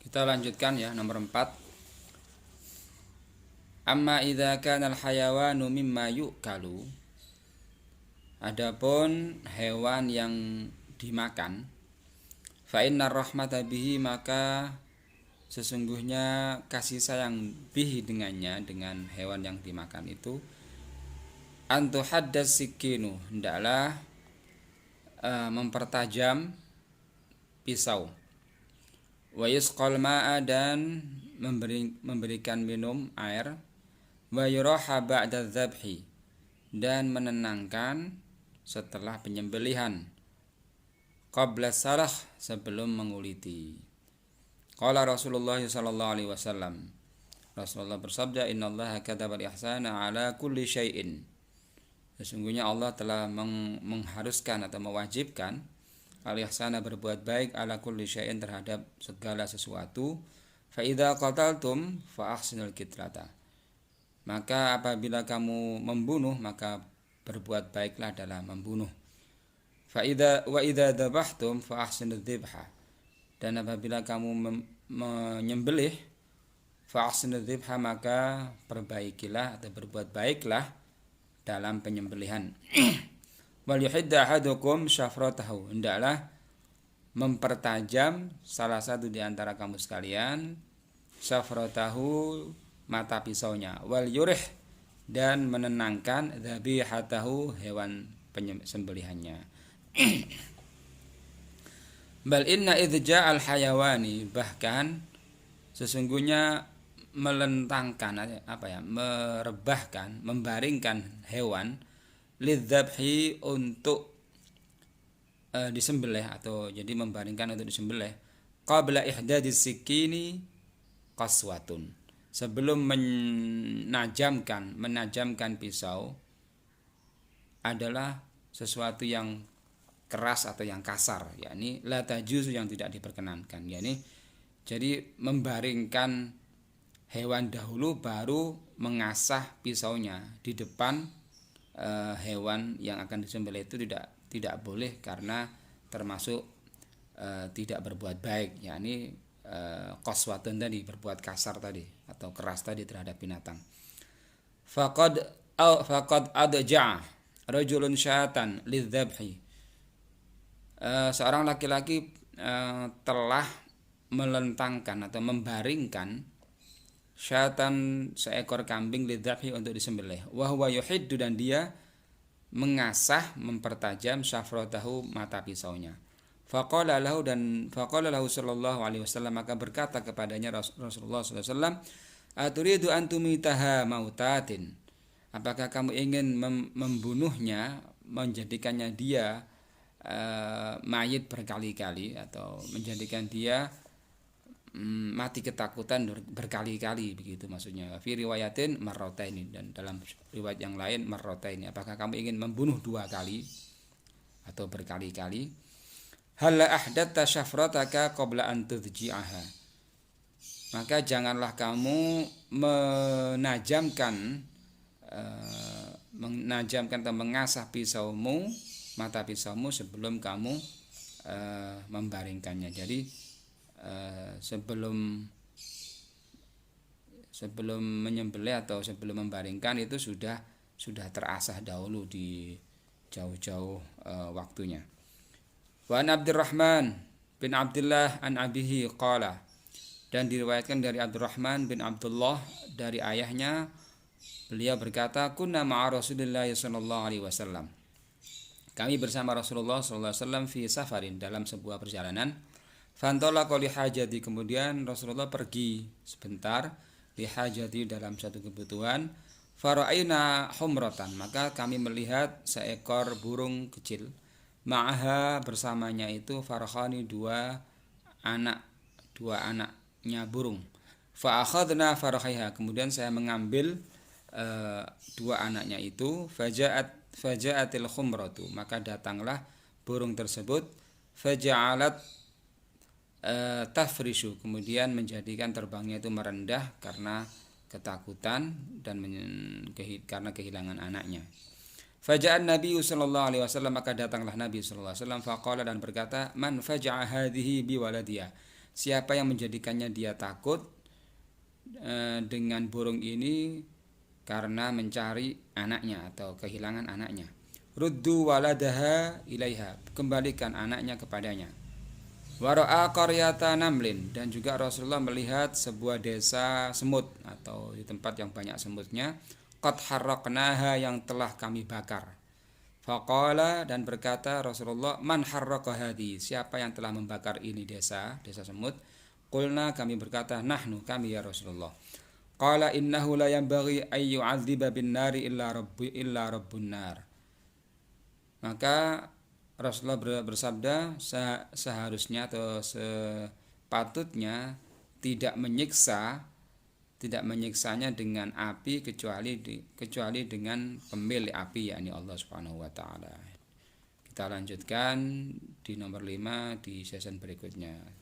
Kita lanjutkan ya, nomor 4. Amma idza kana al-hayawanu mimma yu'kalu. Adapun hewan yang dimakan, fa innar rahmata bihi, maka sesungguhnya kasih sayang bihi dengannya, dengan hewan yang dimakan itu, antu haddas sikinu, hendaklah mempertajam pisau, wa yusqal ma'a, dan memberikan minum air, wa yuraha ba'da dzabhi, dan menenangkan setelah penyembelihan, qabla salah, sebelum menguliti. Qala Rasulullah sallallahu alaihi wasallam, Rasulullah bersabda, innallaha katabal ihsana ala kulli syai'in, sesungguhnya Allah telah mengharuskan atau mewajibkan al-ihsana, berbuat baik, ala kulli syai'in, terhadap segala sesuatu. Fa idza qataltum fa ahsinul qitlata, maka apabila kamu membunuh, maka berbuat baiklah dalam membunuh. Fa idza wa idza dzabhtum fa ahsinudz dzibha, dan apabila kamu menyembelih, fa ahsinudz dzibha, maka perbaikilah atau berbuat baiklah dalam penyembelihan. Wal yuhidda ahadukum syafratahu, hendaklah mempertajam salah satu di antara kamu sekalian syafratahu, mata pisaunya, wal yurih, dan menenangkan dzabihatahu, hewan sembelihannya. Bal inna idja al hayawani, bahkan sesungguhnya melentangkan merebahkan, membaringkan hewan, lidzabhi, untuk disembelih, atau jadi membaringkan untuk disembelih, qabla ihdadis sikini qaswatun, sebelum menajamkan pisau adalah sesuatu yang keras atau yang kasar, yakni la tajuzu, yang tidak diperkenankan, yakni jadi membaringkan hewan dahulu baru mengasah pisaunya di depan hewan yang akan disembelih, itu tidak boleh, karena termasuk tidak berbuat baik, yakni qaswatun tadi, berbuat kasar tadi atau keras tadi terhadap binatang. Faqad adja'a rajulun syatan lidzabhi, seorang laki-laki telah melentangkan atau membaringkan syatan, seekor kambing, lidzabhi, untuk disembelih, wa huwa yuhiddu, dan dia mengasah, mempertajam syafratahu, mata pisaunya. Faqala lahu sallallahu alaihi wasallam, maka berkata kepadanya Rasulullah sallallahu alaihi wasallam, aturidu an tumitaha mautatin, apakah kamu ingin membunuhnya, menjadikannya dia mayit berkali-kali, atau menjadikan dia mati ketakutan berkali-kali, begitu maksudnya. Fi riwayatin marrataini, dan dalam riwayat yang lain marrataini, apakah kamu ingin membunuh 2 kali atau berkali-kali. Halla ahdatta syafrataka qabla an tudji'aha, maka janganlah kamu menajamkan atau mengasah pisaumu, mata pisaumu, sebelum kamu membaringkannya. Jadi sebelum menyembelih atau sebelum membaringkan itu sudah terasah dahulu di jauh-jauh waktunya. Wa an Abdurrahman bin Abdullah an abihi qala, dan diriwayatkan dari Abdurrahman bin Abdullah dari ayahnya, beliau berkata, kunna ma'a Rasulillah sallallahu alaihi wasallam, kami bersama Rasulullah sallallahu alaihi wasallam fi safarin, dalam sebuah perjalanan. Fantolaqa li hajati, kemudian Rasulullah pergi sebentar, li hajati, dalam satu kebutuhan. Fara'aina humratan, maka kami melihat seekor burung kecil, ma'aha, bersamanya itu, farkhani, dua anaknya burung. Fa akhadna farkhaiha, kemudian saya mengambil 2 anaknya itu. Faja'atil khumratu, maka datanglah burung tersebut. Faja'alat tafrishu, kemudian menjadikan terbangnya itu merendah karena ketakutan dan karena kehilangan anaknya. Faja'an Nabi sallallahu alaihi wasallam, maka datanglah Nabi sallallahu alaihi wasallam, faqala, dan berkata, man faja'a hadhihi bi waladiha, siapa yang menjadikannya dia takut dengan burung ini karena mencari anaknya atau kehilangan anaknya. Ruddu waladaha ilaiha, kembalikan anaknya kepadanya. Wara'a qaryata namlin, dan juga Rasulullah melihat sebuah desa semut atau di tempat yang banyak semutnya. Qad harraqnaha, yang telah kami bakar. Faqala, dan berkata Rasulullah, man harraqa hadhi, siapa yang telah membakar ini desa semut? Qulna, kami berkata, nahnu, kami ya Rasulullah. Qala innahu la yanbaghi ay yu'adziba bin nari illa rabbun nar. Maka Rasulullah bersabda, seharusnya atau sepatutnya tidak menyiksanya dengan api kecuali dengan pemilik api, yakni Allah Subhanahu wa taala. Kita lanjutkan di nomor 5 di season berikutnya.